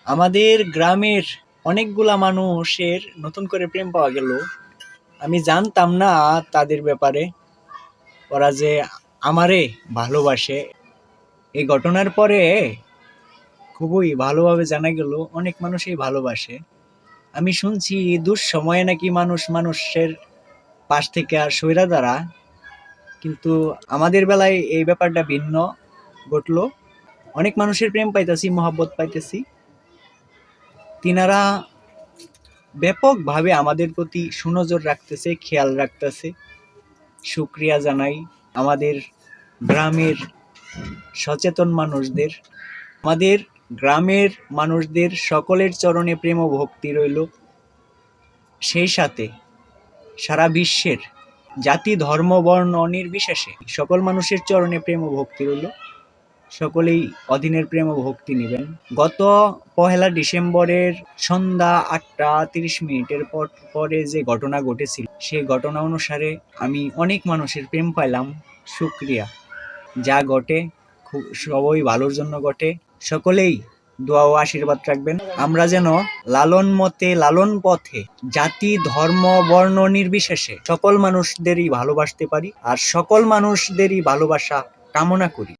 আমাদের গ্রামের অনেকগুলা মানুষের নতুন করে প্রেম পাওয়া গেল। আমি জানতাম না তাদের ব্যাপারে, ওরা যে আমারে ভালোবাসে। এই ঘটনার পরে খুবই ভালোভাবে জানা গেল অনেক মানুষই ভালোবাসে। আমি শুনছি দুঃসময়ে নাকি মানুষ মানুষের পাশ থেকে আর সইরা দাঁড়া, কিন্তু আমাদের বেলায় এই ব্যাপারটা ভিন্ন ঘটলো। অনেক মানুষের প্রেম পাইতেছি, মহব্বত পাইতেছি। তিনারা ব্যাপকভাবে আমাদের প্রতি সুনজর রাখতেছে, খেয়াল রাখতেছে। শুকরিয়া জানাই আমাদের গ্রামের সচেতন মানুষদের। আমাদের গ্রামের মানুষদের সকলের চরণে প্রেম ও ভক্তি রইল। সেই সাথে সারা বিশ্বের জাতি ধর্ম বর্ণ নির্বিশেষে সকল মানুষের চরণে প্রেম ও ভক্তি রইল। সকলেই অধীনের প্রেম ও ভক্তি নেবেন। গত 1 ডিসেম্বরের সন্ধ্যা 8টা 30 মিনিটের পরে যে ঘটনা ঘটেছিল, সেই ঘটনা অনুসারে আমি অনেক মানুষের প্রেম পাইলাম। শুকরিয়া। যা ঘটে খুব সবই ভালোর জন্য ঘটে। সকলেই দোয়া ও আশীর্বাদ রাখবেন, আমরা যেন লালন মতে লালন পথে জাতি ধর্ম বর্ণ নির্বিশেষে সকল মানুষদেরই ভালোবাসতে পারি, আর সকল মানুষদেরই ভালোবাসা কামনা করি।